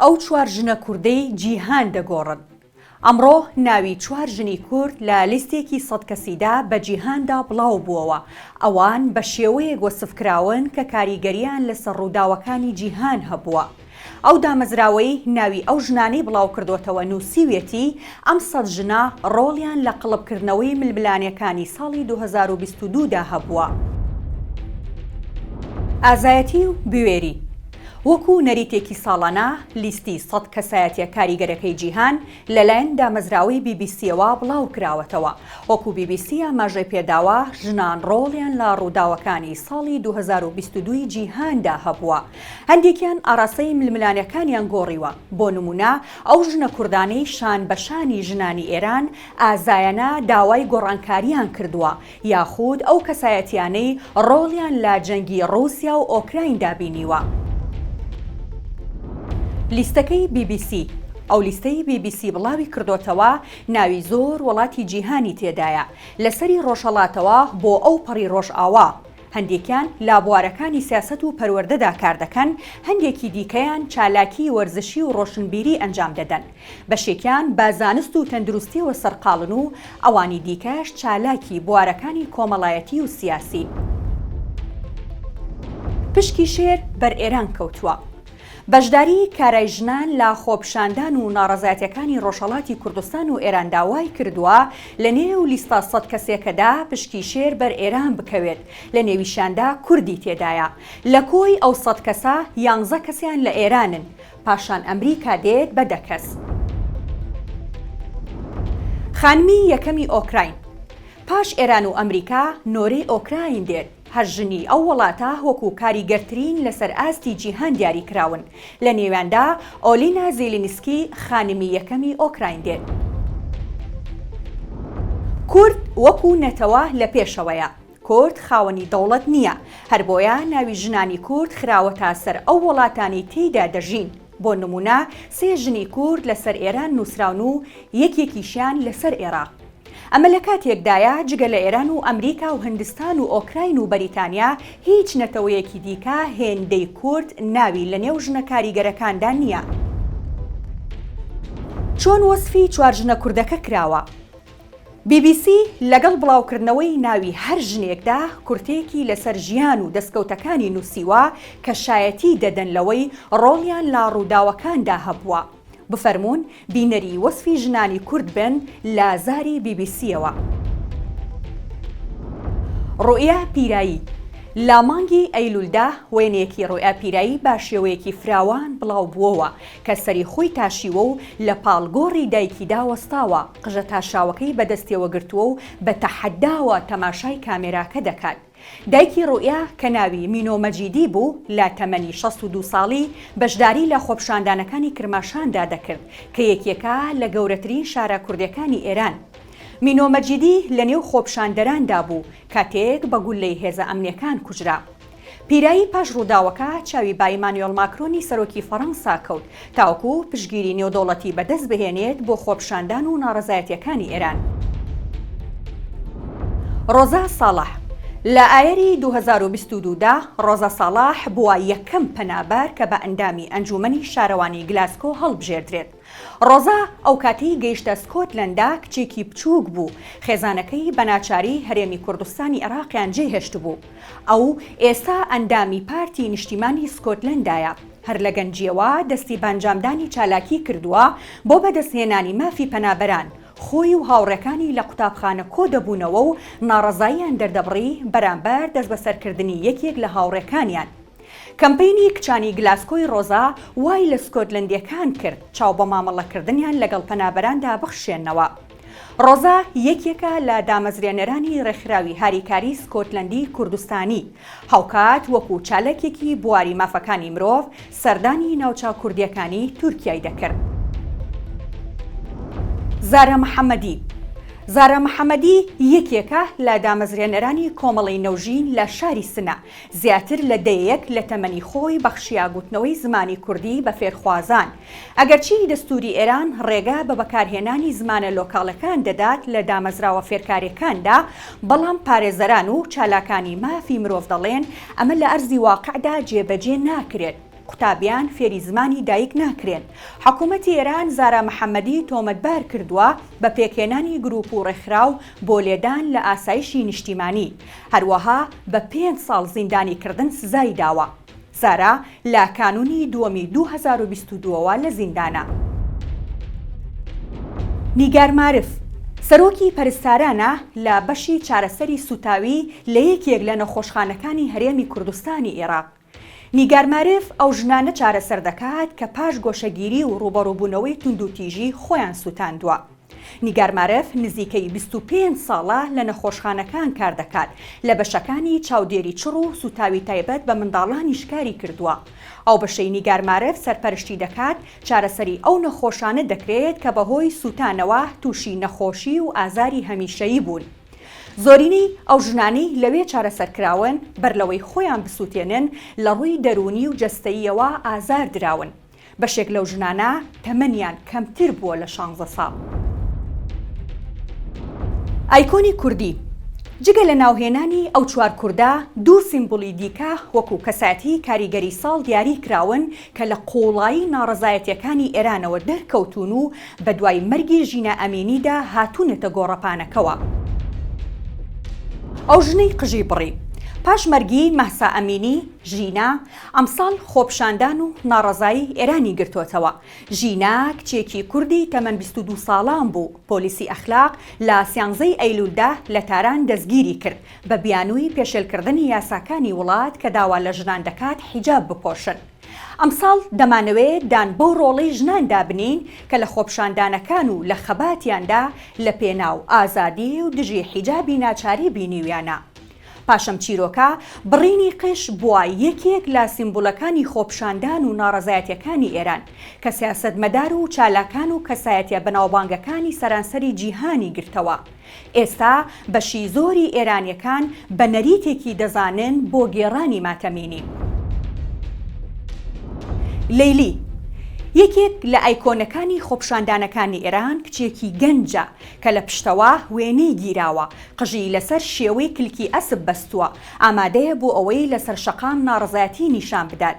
ئەو چوار ژنە کوردەی جیهان دەگۆڕن. ئەمڕۆ ناوی چوار ژنی کورد لە لیستێکی 100 کەسیدا بە جیهاندا بڵاو بووەوە. ئەوان بە شێوەیەک وەسفکراون کە کاریگەریان لەسەر ڕووداوەکانی جیهان هەبووە. ئەو دامەزراوەی ناوی ئەو ژنانەی بڵاو کردوتەوە نووسیوێتی ئەم 100 ژنە ڕۆڵیان لە قڵبکردنەوەی ململانیەکانی ساڵی 2022دا هەبووە. ئازایەتی و بوێری وەکو نەریتێکی ساڵانە لیستی 100 کەسایەتیە کاریگەرەکەی جیهان لەلایەن دامەزراوەی BBCەوە بڵاو کراوەتەوە. وەکو BBC ئاماژەی پێداوە ژنان ڕۆڵیان لە ڕووداوەکانی ساڵی 2022 جیهاندا هەبووە. هەندێکیان ئاراستەی ململانیەکانیان گۆڕیوە. بۆ نمونە ئەو ژنە کوردانەی شان بەشانی ژنانی ئێران ئازایەنە داوای گۆڕانکاریان کردووە، یاخود ئەو کەسایەتیانەی ڕۆڵیان لە جەنگی ڕووسیا و ئۆکرایندا بینیوە. لیستەکەی BBC ئەو لیستەی BBC بڵاوی کردوتەوە ناوی زۆر وڵاتی جیهانی تێدایە. لەسەری ڕۆژهەڵاتەوە بۆ ئەو پەڕی ڕۆژئاوا هەندێکیان لابوارەکانی سیاسەت و پەروەردەدا کار دەکەن، هەندێکی دیکەیان چالاکی وەرزشی و ڕۆشنبیری ئەنجام دەدەن، بەشێکیان بازانست و تەندروستیەوە سەرقاڵن و ئەوانی دیکەش چالاکی بوارەکانی کۆمەڵایەتی و سیاسی. پشکی شێر بەر ئێران کەوتووە. بەشداری کارای ژنان لە خۆپیشاندان و ناڕەزایەتیەکانی ڕۆژهەڵاتی کوردستان و ئێران داوای کردووە لە نێو لیستە 100 کەسێکەدا پشکی شێر بەر ئێران بکەوێت. لە نێویشاندا کوردی تێدایە. لە کۆی ئەو 100 کەسە 11 کەسیان لە ئێرانن، پاشان ئەمریکا دێت بە 10 کەس. خانمی یەکەمی ئۆکراین پاش ئێران و ئەمریکا نۆرەی ئۆکراین دێت. هەر ژنی ئەو وڵاتە وەکو کاریگەرترین لەسەر ئاستی جیهان دیاری کراون. لە نێواندا ئۆلینا زیلینسکی خانمی یەکەمی ئۆکراین دێت. کورد وەکو نەتەوە لە پێشەوەیە. کورد خاوەنی دەوڵەت نییە، هەر بۆیە ناوی ژنانی کورد خراوەتە سەر ئەو وڵاتانی تێیدا دەژین. بۆ نمونە 3 ژنی کورد لەسەر ئێران نووسراون و یەکێکیشیان لەسەر عێراق. ئەمە لە کاتێکدایە جگە لە ئێران و ئەمریکا و هەندستان و ئۆکراین و بەریتانیا هیچ نەتەوەیەکی دیکە هێندەی کورد ناوی لە نێو ژنە کاریگەرەکاندا نییە. چۆن وەسفی چوار ژنە کوردەکە کراوە؟ BBC لەگەڵ بڵاوکردنەوەی ناوی هەر ژنێکدا کورتێکی لەسەر ژیان و دەستکەوتەکانی نووسیوە کە شایەتی دەدەن لەوەی ڕۆڵیان لە ڕووداوەکاندا هەبووە. بفەرمونون بینەری وەسفی ژنانی کورد بن لە زاری BBCەوە. ڕوئیا پیرایی لە مانگی ئەیلولدا وێنێکی ڕوئیا پیرایی با شێوەیەکی فراوان بڵاو بووەوە کە سەری خۆی تاشیوە و لە پاڵگۆڕی دایکیدا وەستاوە، قژە تاشاوەکەی بەدەستیەوە گرتووە و بە تەحەداوە تەماشای کامێراکە دەکات. دایکی ڕوئیا کە ناوی مینۆ مەجیدی بوو لە تەمەنی 62 ساڵی بەشداری لە خۆپیشاندانەکانی کرماشاندا دەکرد کە یەکێکە لە گەورەترین شارە کوردەکانی ئێران. مینۆ مەجیدی لە نێو خۆپیشاندەراندا بوو کاتێک بە گولەی هێزە ئەمنیەکان کوژرا. پیرایی پاش ڕووداوەکە چاوی با ئیمانوێل ماکرۆنی سەرۆکی فەڕەنسا کەوت تاوەکو پشگیری نێودەوڵەتی بەدەست بهێنێت بۆ خۆپیشاندان و ناڕەزایەتیەکانی ئێران. ڕۆزا ساڵح لە ئایەری 2022دا ڕۆزا ساڵح بووە یەکەم پەنابەر کە بە ئەندامی ئەنجومەنی شارەوانی گلاسکۆ هەڵبژێردرێت. ڕۆزا ئەو کاتەی گەیشتە سکۆتلەندا کچێکی بچووک بوو، خێزانەکەی بە ناچاری هەرێمی کوردستانی عێراقیان جێهێشت بوو. ئەو ئێستا ئەندامی پارتی نیشتیمانی سکۆتلەندایە. هەر لە گەنجیەوە دەستی بانجامدانی چالاکی کردووە بۆ بەدەستهێنانی مافی پەنابەران. خۆی و هاوڕێکانی لە قوتابخانە کۆ دەبوونەوە و ناڕەزاییان دەردەبڕی بەرامبەر دەست بەسەرکردنی یەکێک لە هاوڕێکانیان. کەمپەینی کچانی گلاسکۆی ڕۆزا وای لە سکۆتلەندیەکان کرد چاو بە مامەڵەکردنیان لەگەڵ پەنابەراندا بخشێنەوە. ڕۆزا یەکێکە لە دامەزرێنەرانی ڕێکخراوی هاریکاری سکۆتلەندی کوردستانی، هاوکات وەکو چالەکێکی بواری مافەکانی مرۆڤ سەردانی ناوچە کوردیەکانی تورکیای دەکرد. زارا محەممەدی زارا محەممەدی یەکێکە لە دامەزرێنەرانی کۆمەڵی نەوژین لە شاری سنە، زیاتر لە دەیەک لە تەمەنی خۆی بەخشیا گوتنەوەی زمانی کوردی بە فێرخوازان. ئەگەرچی دەستوری ئێران ڕێگا بە بەکارهێنانی زمانە لۆکاڵەکان دەدات لە دامەزراوە فێرکاریەکاندا، بەڵام پارێزەران و چالاکانی مافی مرۆڤ دەڵێن ئەمە لە ئەرزی واقعدا جێبەجێ ناکرێت. قوتابیان فێری زمانی دایک ناکرێن. حکوومەتی ئێران زارا محەممەدی تۆمەتبار کردووە بە پێکێنانی گروپ و ڕێکخراو بۆ لێدان لە ئاسایشی نیشتیمانی، هەروەها بە 5 ساڵ زیندانیکردن سزای داوە. زارا لە کانونی دووەمی 2022ەوە لە زیندانە. نیگار مارف سەرۆکی پەرستارانە لە بەشی چارەسەری سوتاوی لە یەکێک لە نەخۆشخانەکانی هەرێمی کوردستانی عێراق. نیگار مارف ئەو ژنانە چارەسەر دەکات کە پاش گۆشەگیری و ڕوبەڕووبوونەوەی توندوتیژی خۆیان سوتاندووە. نیگار مارف نزیکەی 25 ساڵە لە نەخۆشخانەکان کار دەکات، لە بەشەکانی چاودێری چڕ و سوتاوی تایبەت بە منداڵانی شکاری کردووە. ئەو بەشەی نیگار مارف سەرپەرشتی دەکات چارەسەری ئەو نەخۆشانە دەکرێت کە بەهۆی سوتانەوە تووشی نەخۆشی و ئازاری هەمیشەیی بوون. زۆرینەی ئەو ژنانەی لەوێ چارەسەرکراون بەر لەوەی خۆیان بسووتێنن لە ڕووی دەرونی و جەستەییەوە ئازار دراون. بەشێک لەو ژنانە تەمەنیان کەمتر بووە لە 16 ساڵ. ئایکۆنی کوردی جگە لە ناوهێنانی ئەو چوار کووردا دوو سیمبولی دیکە وەکو کەساتی کاریگەری ساڵ دیاری کراون کە لە قوڵایی ناڕەزایەتیەکانی ئێرانەوە دەرکەوتون و بە دوای مەرگی ژینە ئەمینیدا هاتوونەتە گۆڕەپانەکەوە. ئەو ژنەی قژی بڕی پاش مەرگی مەهسا ئەمینی ژینە ئەمساڵ خۆپشاندان و ناڕەزایی ئێرانی گرتوتەوە. ژینە کچێکی کوردی تەمەن 22 ساڵان بوو. پۆلیسی ئەخلاق لە 13 ئەیلولدا لە تاران دەستگیری کرد بە بیانووی پێشێلکردنی یاساکانی وڵات کە داوا لە ژنان دەکات حیجاب بپۆشن. ئەمساڵ دەمانەوێت دان بۆ ڕۆڵەی ژناندا بنین کە لە خۆپشاندانەکان و لە خەباتیاندا لە پێناو ئازادی و دژی حیجابی ناچاری بینیویانە. پاشەم چیرۆکە بڕینی قش بووە یەکێک لە سیمبولەکانی خۆپشاندان و ناڕەزایەتیەکانی ئێران کە سیاسەتمەدار و چالاکان و کەسایەتیە بەناوبانگەکانی سەرانسەری جیهانی گرتەوە. ئێستا بەشی زۆری ئێرانیەکان بە نەریتێکی دەزانن بۆ گێڕانی ماتەمینی. لەیلی یەکێک لە ئایکۆنەکانی خۆپشاندانەکانی ئێران کچێکی گەنجە کە لە پشتەوە وێنەی گیراوە، قژی لەسەر شێوەی کلکی ئەسب بەستووە، ئامادەیە بۆ ئەوەی لەسەر شەقام ناڕەزایەتی نیشان بدات.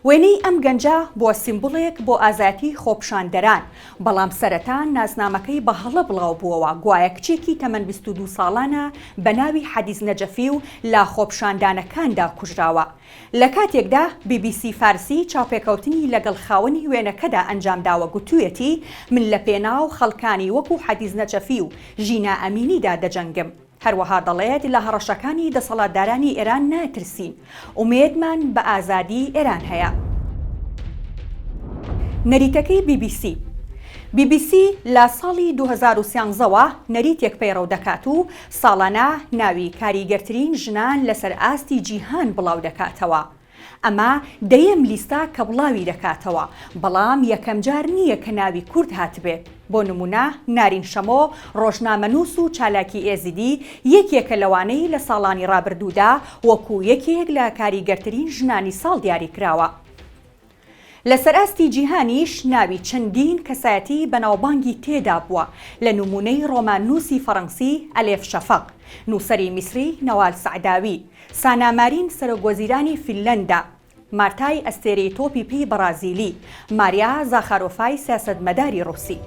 وێنەی ئەم گەنجە بۆ سیمبڵێک بۆ ئازاتی خۆپشاندەران، بەڵام سەرەتا ناسنامەکەی بە هەڵە بڵاو بووەوە. گوایە کچێکی تەمەن 22 ساڵانە بە ناوی حەدیز نەجەفی و لە خۆپشاندانەکاندا کوژراوە. لە کاتێکدا BBC فارسی چاوپێکەوتنی لەگەڵ خاوەنی وێنەکەدا ئەنجامداوە، گوتوویەتی من لە پێناو خەڵکانی وەکو حەدیز نەجەفی و ژینە ئەمینیدا دەجەنگم. هەروەها دەڵێت لە هەڕەشەکانی دەسەڵاتدارانی ئێران ناترسین، ئومێدمان بە ئازادی ئێران هەیە. نەریتەکەی BBC لە ساڵی 2013ەوە نەریتێک پەیڕەو دەکات و ساڵانە ناوی کاریگەرترین ژنان لەسەر ئاستی جیهان بڵاو دەکاتەوە. ئەمە دەیەم لیستە کە بڵاوی دەکاتەوە، بەڵام یەکەم جار نییە کە ناوی کورد هاتبێت. بۆ نمونە نارین شەمۆ ڕۆژنامەنووس و چالاکی ئێزیدی یەکێکە لەوانەی لە ساڵانی ڕابردوودا وەکو یەکێک لە کاریگەرترین ژنانی ساڵ دیاری کراوە. لەسەر ئاستی جیهانیش ناوی چەندین کەسایەتی بەناوبانگی تێدا بووە، لە نمونەی ڕۆماننووسی فەڕەنسی ئەلێف شەفەق، نووسەری میسری نەوال سەعداوی، سانامارین سەرۆکوەزیرانی فینلەندا، مارتای ئەستێرەی تۆپی پێی بەرازیلی، ماریا زاخارۆفای سیاسەتمەداری ڕووسی.